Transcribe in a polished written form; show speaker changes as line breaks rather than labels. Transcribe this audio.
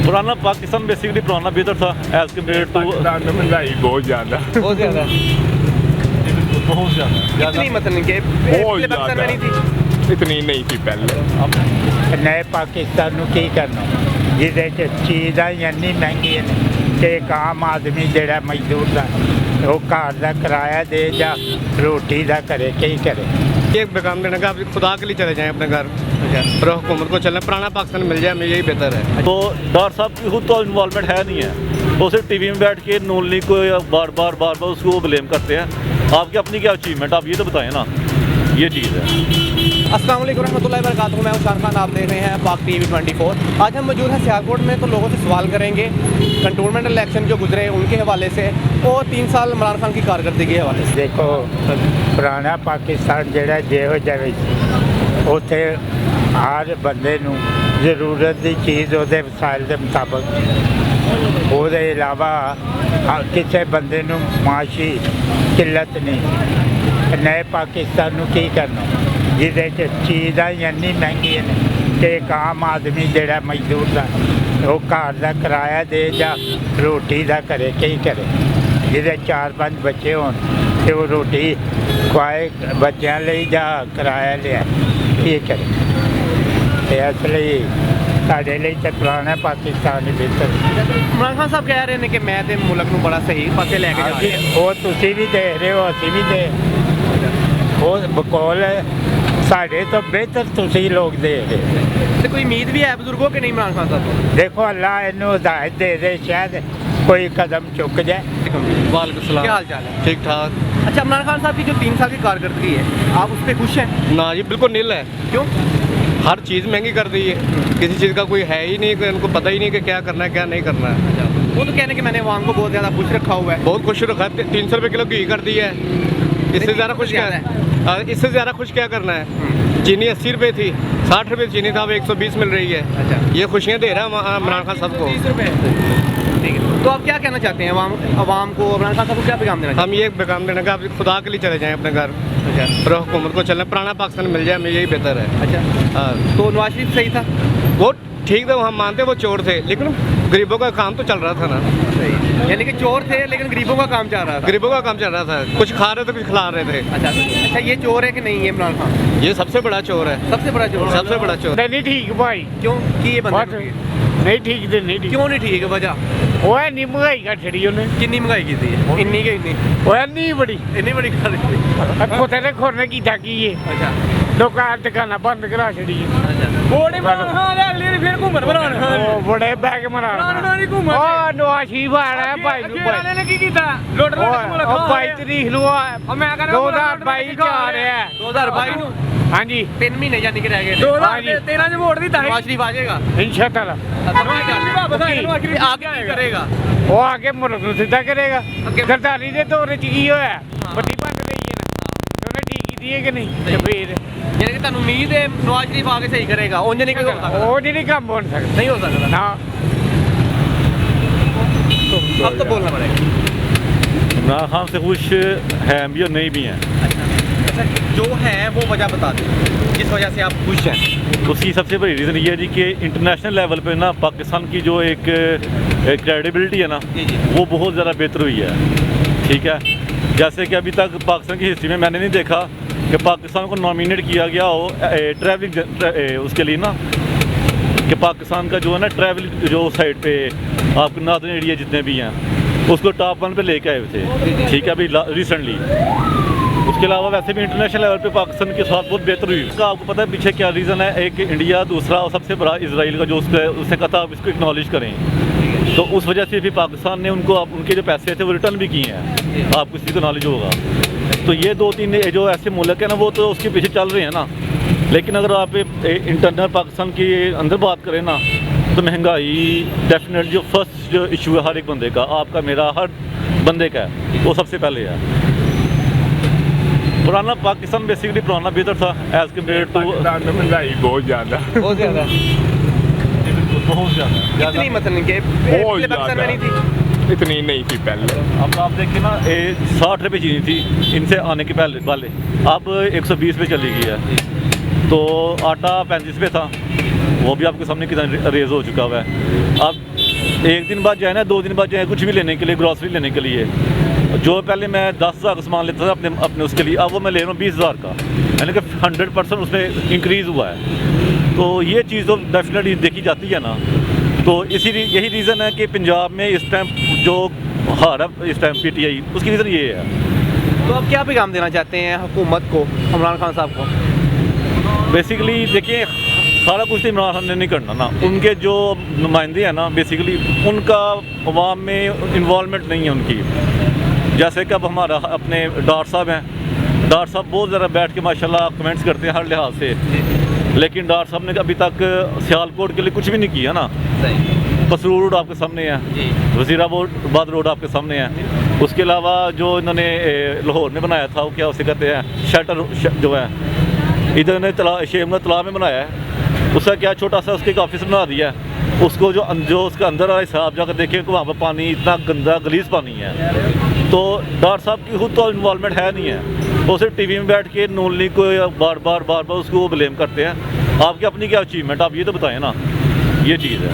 पुराना पाकिस्तान बेसिकली पुराना बेहतर था एज कम्पेयर टू
पाकिस्तान में महंगाई बहुत ज़्यादा
बहुत ज़्यादा।
बहुत ज़्यादा
कितनी मतलब कि
बहुत
पिछले पाकिस्तान में नहीं थी।
इतनी नहीं थी पहले।
नए पाकिस्तान ਨੂੰ ਕੀ ਕਰਨਾ ਜਿਹਦੇ 'ਚ ਚੀਜ਼ਾਂ ਇੰਨੀ ਮਹਿੰਗੀਆਂ ਨੇ ਕਿ ਇੱਕ ਆਮ ਆਦਮੀ ਜਿਹੜਾ ਮਜ਼ਦੂਰ ਦਾ ਉਹ ਘਰ ਦਾ ਕਿਰਾਇਆ ਦੇ ਜਾਂ ਰੋਟੀ ਦਾ ਕਰੇ ਕੀ ਕਰੇ।
एक पैगाम देने का आप खुदा के लिए चले जाएं अपने घर और हुकूमत को चलना पुराना पाकिस्तान मिल जाए, हमें यही बेहतर है।
तो डॉक्टर साहब की खुद तो इन्वॉल्वमेंट है नहीं है, वो सिर्फ टीवी में बैठ के नून लीग को बार बार उसको ब्लेम करते हैं। आपकी अपनी क्या अचीवमेंट, आप ये तो बताएं ना, ये चीज़ है।
अस्सलाम वालेकुम रहमतुल्लाहि व बरकातुहू। मैं उशार खान, आप देख रहे हैं पाक टीवी 24। आज हम मौजूद हैं सियालकोट में, तो लोगों से सवाल करेंगे कंटोनमेंट इलेक्शन जो गुजरे उनके हवाले से और 3 साल इमरान खान की कारकर्दगी के हवाले से।
ਦੇਖੋ ਪੁਰਾਣਾ ਪਾਕਿਸਤਾਨ ਜਿਹੜਾ ਜਿਹੋ ਜਿਹਾ ਵੀ ਸੀ ਉੱਥੇ ਹਰ ਬੰਦੇ ਨੂੰ ਜ਼ਰੂਰਤ ਦੀ ਚੀਜ਼ ਉਹਦੇ ਵਸਾਇਲ ਦੇ ਮੁਤਾਬਕ, ਉਹਦੇ ਇਲਾਵਾ ਕਿਸੇ ਬੰਦੇ ਨੂੰ ਮਾਸ਼ੀ ਕਿੱਲਤ ਨਹੀਂ। ਨਏ ਪਾਕਿਸਤਾਨ ਨੂੰ ਕੀ ਕਰਨਾ ਜਿਹਦੇ 'ਚ ਚੀਜ਼ਾਂ ਇੰਨੀ ਮਹਿੰਗੀਆਂ ਨੇ ਕਿ ਇੱਕ ਆਮ ਆਦਮੀ ਜਿਹੜਾ ਮਜ਼ਦੂਰ ਦਾ ਉਹ ਘਰ ਦਾ ਕਿਰਾਇਆ ਦੇ ਜਾਂ ਰੋਟੀ ਦਾ ਕਰੇ ਕੀ ਕਰੇ। ਜਿਹਦੇ 4-5 ਬੱਚੇ ਹੋਣ ਤੇ ਉਹ ਰੋਟੀ ਖਵਾਏ ਬੱਚਿਆਂ ਲਈ ਜਾਂ ਕਿਰਾਇਆ ਲਿਆ ਕੀ ਕਰੇ। ਤੇ ਇਸ ਲਈ ਸਾਡੇ ਲਈ ਤਾਂ ਪੁਰਾਣਾ ਪਾਕਿਸਤਾਨ ਹੀ ਬਿਹਤਰ।
इमरान खान साहब कह रहे हैं कि मैं तो मुल्क को बड़ा सही पासे लेके जा रहे हैं।
ਉਹ ਤੁਸੀਂ ਵੀ ਦੇਖ ਰਹੇ ਹੋ, ਅਸੀਂ ਵੀ ਦੇਖ, ਉਹ ਬਕੌਲ ਸਾਡੇ ਤੋਂ ਬਿਹਤਰ ਤੁਸੀਂ ਲੋਕ ਦੇਖ ਰਹੇ ਹੋ।
तो कोई उम्मीद भी है बुजुर्गों के नहीं इमरान खान साहब को?
ਦੇਖੋ ਅੱਲਾ ਇਹਨੂੰ ਹਦਾਇਤ ਦੇ ਦੇ, ਸ਼ਾयद कोई कदम चुक जाए।
वालेकुम सलाम। क्या हाल चाल है? ठीक ठाक। अच्छा, इमरान खान साहब की जो 3 साल की कारकर्दगी है, आप उस पर खुश हैं?
ना जी, बिल्कुल नील है।
क्यों?
हर चीज़ महंगी कर दी है, किसी चीज़ का कोई है ही नहीं, कोई उनको पता ही नहीं कि क्या करना है क्या नहीं करना है।
वो तो कहने कि मैंने अवाम को बहुत ज़्यादा खुश रखा हुआ है।
बहुत खुश रखा है, 300 रुपये किलो घी कर दी है। इससे ज़्यादा खुश क्या है? इससे ज़्यादा खुश क्या करना है? चीनी 80 रुपये थी, 60 रुपये चीनी था, अब 120 मिल रही है।
अच्छा,
ये खुशियाँ दे रहा है इमरान खान साहब को।
30 रुपये। ठीक है, तो आप क्या कहना चाहते हैं अवाम को, इमरान खान साहब को क्या पैगाम देना
हम ये पैगाम देने का आप खुदा के लिए चले जाएं अपने घर और हुकूमत को चलना पुराना पाकिस्तान मिल जाए, हमें यही बेहतर है।
अच्छा,
हाँ,
तो नवाज शरीफ सही था?
वो ठीक था, हम मानते वो चोर थे, लेकिन गरीबों का काम तो चल रहा था ना।
यानी कि चोर थे लेकिन गरीबों का काम चल रहा था।
गरीबों का काम चल रहा था, कुछ खा रहे थे कुछ खिला रहे थे।
अच्छा, ये चोर है कि नहीं है इमरान खान?
ये सबसे बड़ा चोर है,
सबसे बड़ा चोर।
सबसे बड़ा चोर।
नहीं ठीक भाई,
क्यों कि ये बंदे
नहीं ठीक तो नहीं ठीक।
क्यों नहीं ठीक है? वजह
वो है नहीं महंगाई का छड़ी उन्हें।
कितनी महंगाई की थी? इन्नी के इन्नी
वो है नहीं बड़ी
इन्नी बड़ी कर दी।
खोते ने खोरने की था की ये
अच्छा,
दुकान दुकाना बंद करा छड़ी है।
अच्छा,
बड़े फिर घूमन बनाने बड़े बैग मरा ओ नवाज शरीफ आ रहा है भाई ने की कीता लुट लुट भाई तारीख नु 2022 च आ रहा है
2022
हाँ जी
3 महीने यानी कि रह गए।
2013 च वोट दी
नवाज शरीफ आ जाएगा
इंशाअल्लाह।
आगे क्या करेगा?
वो आगे मुल्क ਨੂੰ ਸਿੱਧਾ ਕਰੇਗਾ। ਗਰਦਾਰੀ ਦੇ ਦੌਰ ਚ ਕੀ ਹੋਇਆ, ਵੱਡੀ ਭੰਨ ਲਈ ਹੈ ਨਾ, ਉਹਨੇ ਠੀਕ ਕੀਤੀ ਹੈ ਕਿ ਨਹੀਂ? ਤੇ ਫਿਰ
यानी कि ਤੁਹਾਨੂੰ उम्मीद है नवाज शरीफ आगे सही करेगा? उन्हें नहीं हो सकता,
ਉਹ ਜਿਹੜੀ ਕੰਮ ਬਣ ਸਕਦਾ
नहीं हो सकता
ਨਾ।
अब तो बोलना पड़ेगा।
इमरान खान से खुश हैं भी और नहीं भी हैं।
अच्छा, जो है वो वजह बता दें जिस वजह से आप खुश हैं।
उसकी सबसे बड़ी रीज़न ये है जी कि इंटरनेशनल लेवल पे ना पाकिस्तान की जो एक क्रेडिबिलिटी है ना, वो बहुत ज़्यादा बेहतर हुई है। ठीक है, जैसे कि अभी तक पाकिस्तान की हिस्ट्री में मैंने नहीं देखा कि पाकिस्तान को नॉमिनेट किया गया हो ट्रैवलिंग उसके लिए ना, कि पाकिस्तान का जो है ना ट्रैवल जो साइड पे आपके नॉर्दर्न एरिया जितने भी हैं उसको टॉप 1 पे लेके आए थे। ठीक है, अभी रिसेंटली। उसके अलावा वैसे भी इंटरनेशनल लेवल पे पाकिस्तान के साथ बहुत बेहतर हुई। उसका आपको पता है पीछे क्या रीज़न है? एक इंडिया, दूसरा और सबसे बड़ा इजराइल का जो उसने कहा था आप इसको एक्नॉलेज करें, तो उस वजह से भी पाकिस्तान ने उनको उनके जो पैसे थे वो रिटर्न भी किए हैं, आपको इसी को नॉलेज होगा। तो ये 2-3 जो ऐसे मुल्क हैं ना वो तो उसके पीछे चल रहे हैं ना, लेकिन अगर आप इंटरनल पाकिस्तान के अंदर बात करें ना तो महंगाई डेफिनेटली जो फर्स्ट जो इशू है हर एक बंदे का, आपका मेरा हर बंदे का है, वो सबसे पहले है। पुराना पाकिस्तान बेसिकली पुराना बेहतर था एज कम्पेयर टू
पाकिस्तान में महंगाई बहुत ज़्यादा
बहुत ज़्यादा।
बहुत ज़्यादा।
कितनी मतलब कि
बहुत
पिछले पाकिस्तान में नहीं थी?
ज़्यादा इतनी नहीं थी पहले।
अब आप देखिए ना 60 रुपये चीनी थी इनसे आने के पहले वाले, अब 120 पे चली गई है। तो आटा 35 पे था, वो भी आपके सामने कितना रेज हो चुका हुआ है। अब एक दिन बाद जाए ना, 2 दिन बाद जाए कुछ भी लेने के लिए, ग्रॉसरी लेने के लिए, जो पहले मैं 10,000 का सामान लेता था अपने उसके लिए, अब वो मैं ले रहा हूँ 20,000 का, यानी कि 100% उसमें इंक्रीज़ हुआ है। तो ये चीज़ तो डेफिनेटली देखी जाती है ना। तो यही रीज़न है कि पंजाब में इस टाइम जो हार है इस टाइम PTI, उसकी रीज़न ये है।
तो आप क्या पैगाम देना चाहते हैं हुकूमत को, इमरान खान साहब को?
बेसिकली देखिए, सारा कुछ तो इमरान खान ने नहीं करना ना, उनके जो नुमाइंदे हैं ना, बेसिकली उनका अवाम में इन्वॉल्वमेंट नहीं है उनकी। जैसे कि अब हमारा अपने डॉक्टर साहब हैं, डॉक्टर साहब बहुत ज़रा बैठ के माशाल्लाह कमेंट्स करते हैं हर लिहाज से, लेकिन डॉक्टर साहब ने अभी तक सियालकोट के लिए कुछ भी नहीं किया ना। पसरूर रोड आपके सामने है, वज़ीराबाद रोड आपके सामने है, उसके अलावा जो इन्होंने लाहौर में बनाया था वो क्या उसे कहते हैं शेल्टर जो है, इधर ने शेमना तलाब में बनाया है, उसका क्या छोटा सा उसके एक ऑफिस बना दिया है। उसको जो उसका अंदर वाला हिसाब जाकर देखें कि वहाँ पर पानी इतना गंदा गलीज पानी है। तो डॉक्टर साहब की खुद तो इन्वॉल्वमेंट है नहीं है, वो सिर्फ टीवी में बैठ के नून लीग को बार बार उसको वो ब्लेम करते हैं। आपकी अपनी क्या अचीवमेंट, आप ये तो बताएं ना, ये चीज़ है।